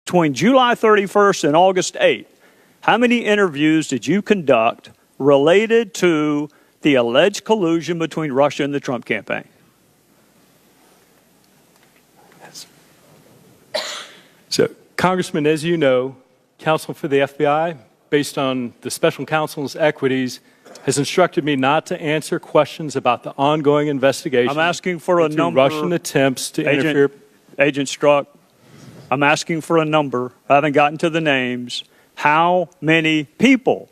between July 31st and August 8th, how many interviews did you conduct related to the alleged collusion between Russia and the Trump campaign? So, Congressman, as you know, counsel for the FBI, based on the special counsel's equities, has instructed me not to answer questions about the ongoing investigation. I'm asking for a number. Russian attempts to interfere. Agent Strzok, I'm asking for a number. I haven't gotten to the names. How many people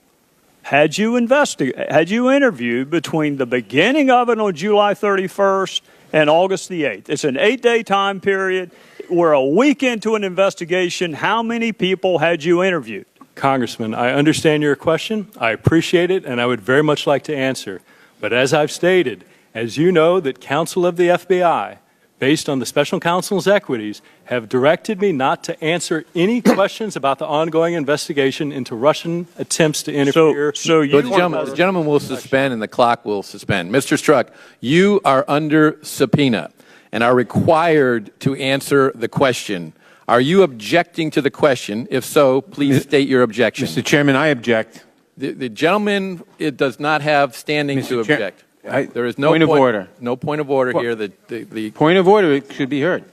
had you interviewed between the beginning of it on July 31st and August the 8th? It's an 8-day time period. We're a week into an investigation. How many people had you interviewed? Congressman, I understand your question. I appreciate it, and I would very much like to answer. But as I've stated, as you know, that counsel of the FBI, based on the special counsel's equities, have directed me not to answer any questions about the ongoing investigation into Russian attempts to interfere. The gentleman will suspend and the clock will suspend. Mr. Strzok, you are under subpoena and are required to answer the question. Are you objecting to the question? If so, please state your objection. Mr. Chairman, I object. The gentleman does not have standing to object. There is no point of order. No point of order here. The point of order should be heard.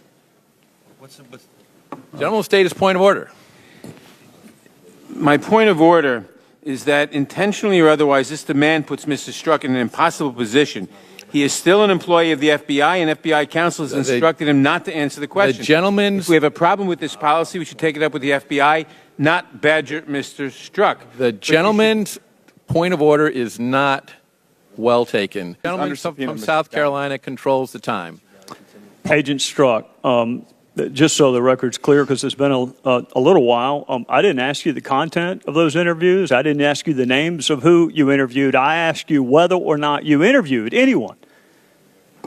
Gentleman will state his point of order. My point of order is that intentionally or otherwise, this demand puts Mr. Strzok in an impossible position. He is still an employee of the FBI, and FBI counsel has instructed him not to answer the question. If we have a problem with this policy, we should take it up with the FBI, not badger Mr. Strzok. The gentleman's point of order is not well taken. The gentleman from South Carolina controls the time. Agent Strzok, just so the record's clear, because it's been a little while, I didn't ask you the content of those interviews. I didn't ask you the names of who you interviewed. I asked you whether or not you interviewed anyone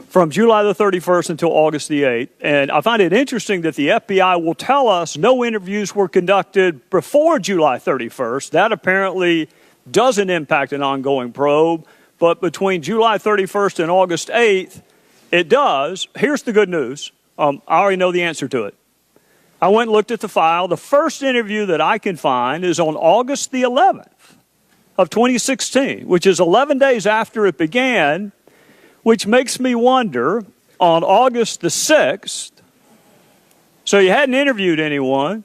from July the 31st until August the 8th. And I find it interesting that the FBI will tell us no interviews were conducted before July 31st. That apparently doesn't impact an ongoing probe. But between July 31st and August 8th, it does. Here's the good news. I already know the answer to it. I went and looked at the file. The first interview that I can find is on August the 11th of 2016, which is 11 days after it began, which makes me wonder, on August the 6th, so you hadn't interviewed anyone,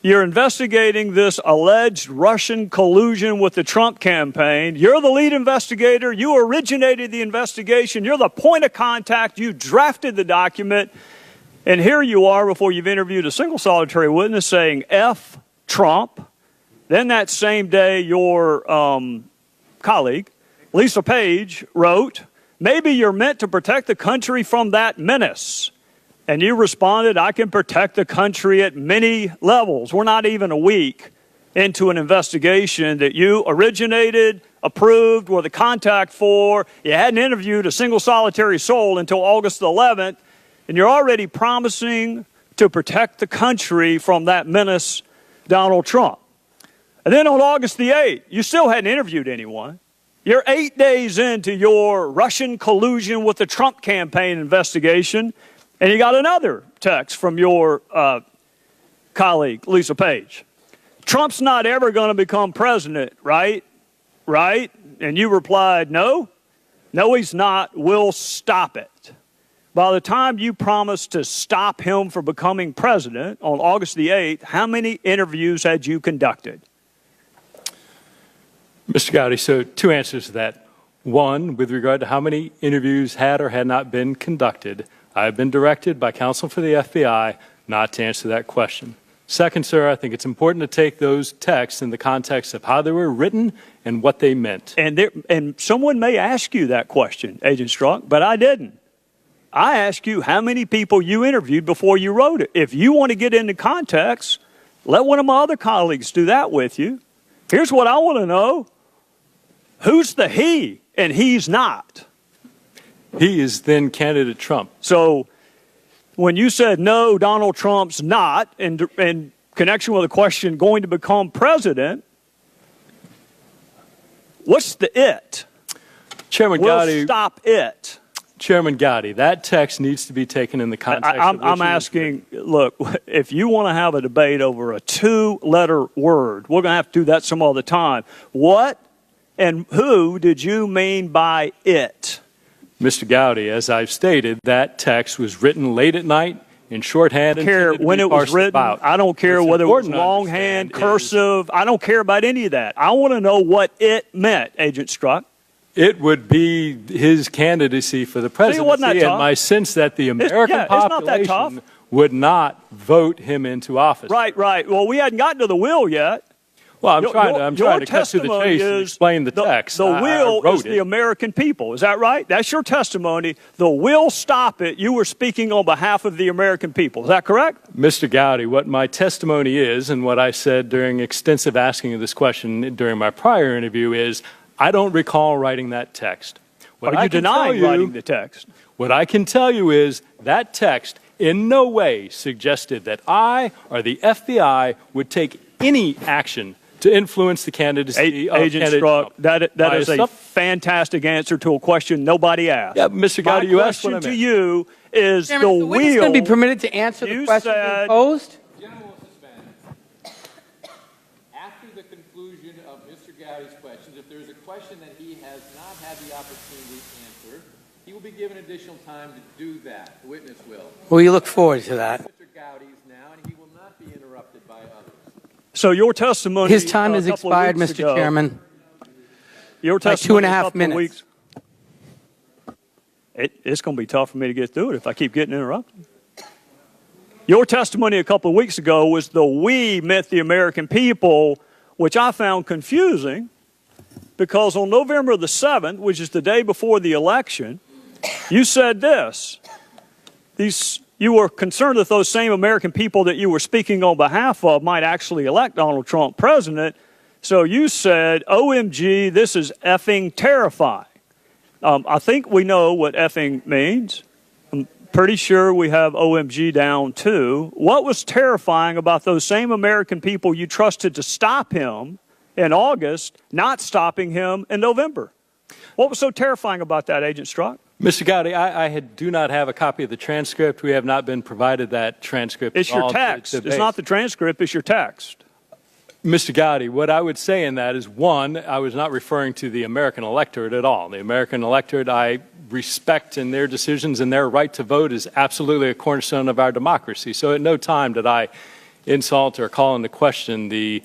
you're investigating this alleged Russian collusion with the Trump campaign. You're the lead investigator. You originated the investigation. You're the point of contact. You drafted the document. And here you are before you've interviewed a single solitary witness saying F Trump. Then that same day, your colleague, Lisa Page, wrote, "Maybe you're meant to protect the country from that menace." And you responded, "I can protect the country at many levels." We're not even a week into an investigation that you originated, approved, were the contact for. You hadn't interviewed a single solitary soul until August the 11th, and you're already promising to protect the country from that menace, Donald Trump. And then on August the 8th, you still hadn't interviewed anyone. You're 8 days into your Russian collusion with the Trump campaign investigation, and you got another text from your colleague, Lisa Page. "Trump's not ever going to become president, right? Right?" And you replied, "No, he's not. We'll stop it." By the time you promised to stop him from becoming president on August the 8th, how many interviews had you conducted? Mr. Gowdy, so two answers to that. One, with regard to how many interviews had or had not been conducted, I have been directed by counsel for the FBI not to answer that question. Second, sir, I think it's important to take those texts in the context of how they were written and what they meant. And someone may ask you that question, Agent Strzok, but I didn't. I asked you how many people you interviewed before you wrote it. If you want to get into context, let one of my other colleagues do that with you. Here's what I want to know. Who's the he and he's not? He is then candidate Trump. So when you said, no, Donald Trump's not, in connection with the question going to become president, what's the it? Chairman we'll Gowdy. Stop it. Chairman Gowdy, that text needs to be taken in the context of which I'm asking, look, if you want to have a debate over a two-letter word, we're going to have to do that some other time. What and who did you mean by it? Mr. Gowdy, as I've stated, that text was written late at night in shorthand. I don't care when it was written. I don't care whether it was longhand, cursive. I don't care about any of that. I want to know what it meant, Agent Strzok. It would be his candidacy for the presidency, and my sense that the American population would not vote him into office. Right. Well, we hadn't gotten to the will yet. Well, I'm trying to cut to the chase and explain the text. The will is the American people. Is that right? That's your testimony. The will stop it. You were speaking on behalf of the American people. Is that correct? Mr. Gowdy, what my testimony is, and what I said during extensive asking of this question during my prior interview is, I don't recall writing that text. Are you denying writing the text? What I can tell you is that text in no way suggested that I or the FBI would take any action to influence the candidacy of Agent Strzok. That is a fantastic answer to a question nobody asked. Yeah, Mr. Gowdy, you asked what I meant. My question to you is Chairman, the the will. witness going to be permitted to answer the question being posed? After the conclusion of Mr. Gowdy's questions, if there's a question that he has not had the opportunity to answer, he will be given additional time to do that. The witness will. We look forward to that. Mr. Gowdy's now, and he will not be interrupted by others. So your testimony. His time has expired, Mr. Chairman. Your testimony. By 2.5 minutes. It's going to be tough for me to get through it if I keep getting interrupted. Your testimony a couple of weeks ago was the we meant the American people, which I found confusing because on November the 7th, which is the day before the election, you said this. You were concerned that those same American people that you were speaking on behalf of might actually elect Donald Trump president. So you said, OMG, this is effing terrifying. I think we know what effing means. I'm pretty sure we have OMG down too. What was terrifying about those same American people you trusted to stop him in August, not stopping him in November? What was so terrifying about that, Agent Strzok? Mr. Gowdy, I do not have a copy of the transcript. We have not been provided that transcript. It's your text. It's not the transcript. It's your text. Mr. Gowdy, what I would say in that is, one, I was not referring to the American electorate at all. The American electorate I respect in their decisions, and their right to vote is absolutely a cornerstone of our democracy. So at no time did I insult or call into question the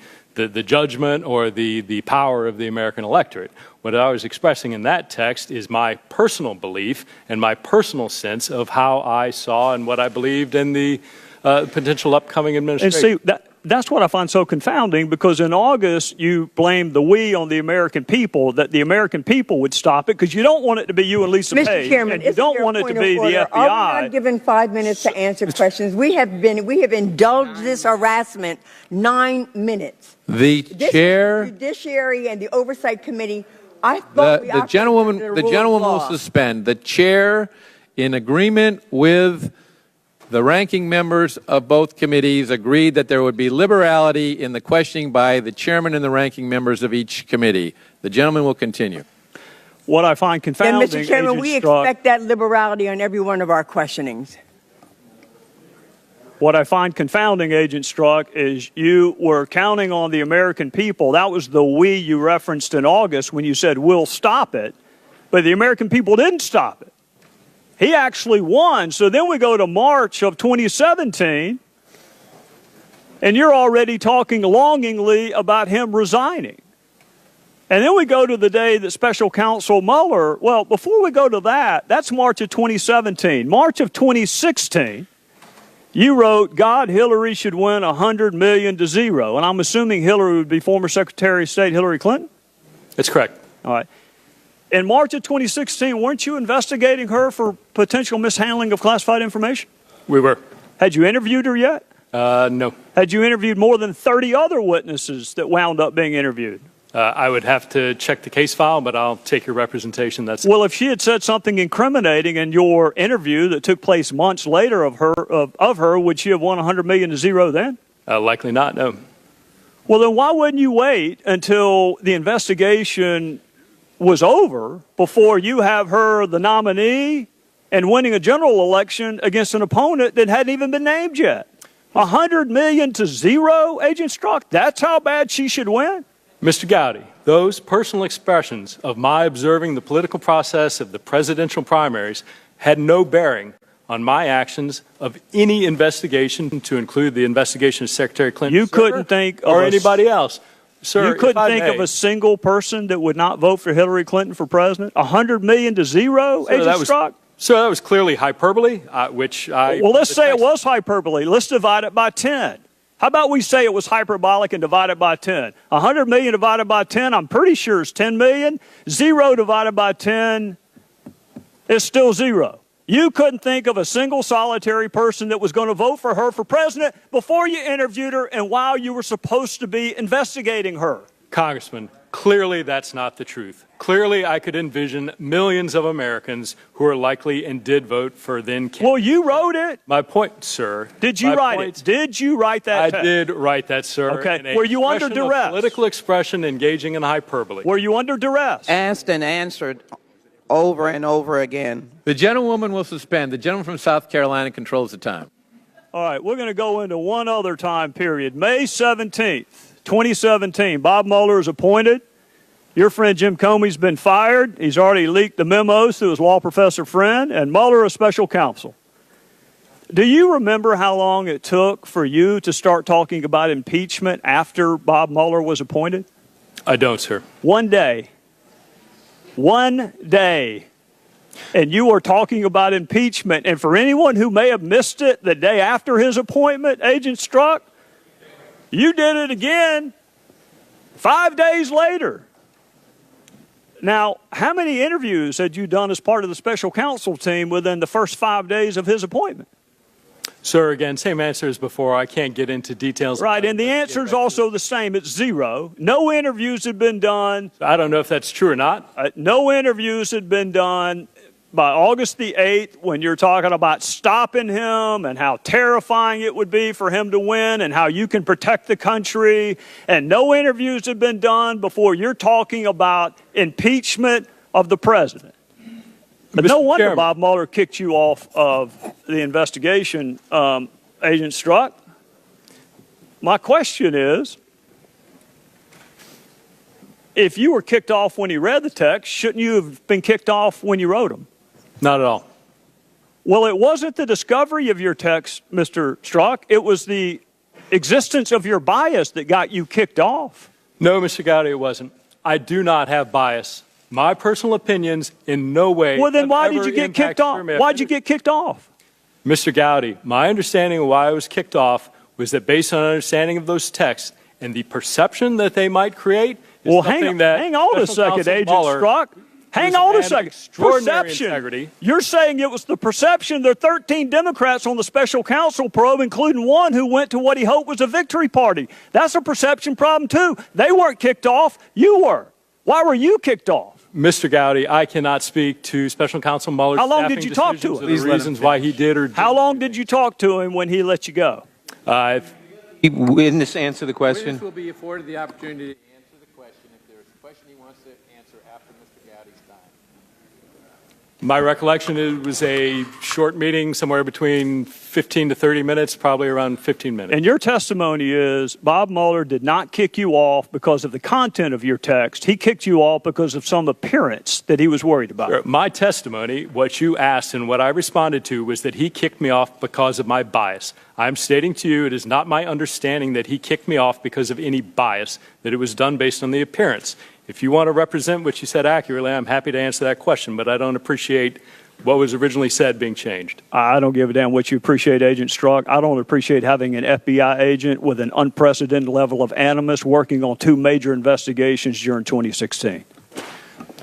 judgment or the power of the American electorate. What I was expressing in that text is my personal belief and my personal sense of how I saw and what I believed in the potential upcoming administration. And see, that's what I find so confounding, because in August you blamed the we on the American people, that the American people would stop it, because you don't want it to be you and Lisa Page. Mr. Chairman, and you don't want it to be the FBI. Are we not given 5 minutes to answer questions? We have indulged this harassment 9 minutes. The chair, the Judiciary and the Oversight Committee. I thought the gentlewoman will suspend. The chair, in agreement with the ranking members of both committees, agreed that there would be liberality in the questioning by the chairman and the ranking members of each committee. The gentleman will continue. What I find confounding, and Mr. Chairman, we expect that liberality on every one of our questionings. What I find confounding, Agent Strzok, is you were counting on the American people. That was the we you referenced in August when you said, we'll stop it. But the American people didn't stop it. He actually won. So then we go to March of 2017, and you're already talking longingly about him resigning. And then we go to the day that Special Counsel Mueller, well, before we go to that, that's March of 2017. March of 2016, you wrote, God, Hillary should win 100 million to 0. And I'm assuming Hillary would be former Secretary of State Hillary Clinton? That's correct. All right. In March of 2016, weren't you investigating her for potential mishandling of classified information? We were. Had you interviewed her yet? No. Had you interviewed more than 30 other witnesses that wound up being interviewed? I would have to check the case file, but I'll take your representation. Well, if she had said something incriminating in your interview that took place months later of her, would she have won 100 million to 0 then? Likely not, no. Well, then why wouldn't you wait until the investigation was over before you have her the nominee and winning a general election against an opponent that hadn't even been named yet. 100 million to 0, Agent Strzok? That's how bad she should win? Mr. Gowdy, those personal expressions of my observing the political process of the presidential primaries had no bearing on my actions of any investigation, to include the investigation of Secretary Clinton. You couldn't think of or anybody else. Sir, you couldn't think of a single person that would not vote for Hillary Clinton for president? 100 million to 0, Agent Strzok? So that was clearly hyperbole, which I... Well, let's say it was hyperbole. Let's divide it by 10. How about we say it was hyperbolic and divide it by 10? 100 million divided by 10, I'm pretty sure is 10 million. 0 divided by 10 is still 0. You couldn't think of a single solitary person that was going to vote for her for president before you interviewed her and while you were supposed to be investigating her. Congressman, clearly that's not the truth. Clearly I could envision millions of Americans who are likely and did vote for then candidate. Well, you wrote it. My point, sir. Did you write it? Did you write that text? I did write that, sir. Okay. Were you under duress? Political expression engaging in hyperbole. Were you under duress? Asked and answered over and over again. The gentlewoman will suspend. The gentleman from South Carolina controls the time. All right, we're going to go into one other time period. May 17th, 2017, Bob Mueller is appointed. Your friend Jim Comey's been fired. He's already leaked the memos to his law professor friend, and Mueller is special counsel. Do you remember how long it took for you to start talking about impeachment after Bob Mueller was appointed? I don't, sir. 1 day. 1 day. And you were talking about impeachment. And for anyone who may have missed it the day after his appointment, Agent Strzok, you did it again 5 days later. Now, how many interviews had you done as part of the special counsel team within the first 5 days of his appointment? Sir, again, same answer as before. I can't get into details. Right, and the answer is also the same. It's 0. No interviews had been done. I don't know if that's true or not. No interviews had been done by August the 8th when you're talking about stopping him and how terrifying it would be for him to win and how you can protect the country. And no interviews had been done before you're talking about impeachment of the president. But no wonder Chairman, Bob Mueller kicked you off of the investigation, Agent Strzok. My question is, if you were kicked off when he read the text, shouldn't you have been kicked off when you wrote them? Not at all. Well, it wasn't the discovery of your text, Mr. Strzok. It was the existence of your bias that got you kicked off. No, Mr. Gowdy, it wasn't. I do not have bias. My personal opinions in no way. Well, then why did you get kicked off? Why did you get kicked off? Mr. Gowdy, my understanding of why I was kicked off was that based on understanding of those texts and the perception that they might create is well, something that hang on a second, Agent Strzok. Hang on a second. Perception. Integrity. You're saying it was the perception. There are 13 Democrats on the special counsel probe, including one who went to what he hoped was a victory party. That's a perception problem, too. They weren't kicked off. You were. Why were you kicked off? Mr. Gowdy, I cannot speak to Special Counsel Mueller's How long staffing did you talk to him? decisions or the reasons why he did or didn't. How long did you talk to him when he let you go? Witness answer the question. Witness will be afforded the opportunity to answer the question if there is a question he wants to answer after Mr. Gowdy's time. My recollection, it was a short meeting, somewhere between 15 to 30 minutes, probably around 15 minutes. And your testimony is Bob Mueller did not kick you off because of the content of your text. He kicked you off because of some appearance that he was worried about. Sure. My testimony, what you asked and what I responded to, was that he kicked me off because of my bias. I'm stating to you it is not my understanding that he kicked me off because of any bias, that it was done based on the appearance. If you want to represent what you said accurately, I'm happy to answer that question, but I don't appreciate what was originally said being changed. I don't give a damn what you appreciate, Agent Strzok. I don't appreciate having an FBI agent with an unprecedented level of animus working on 2 major investigations during 2016.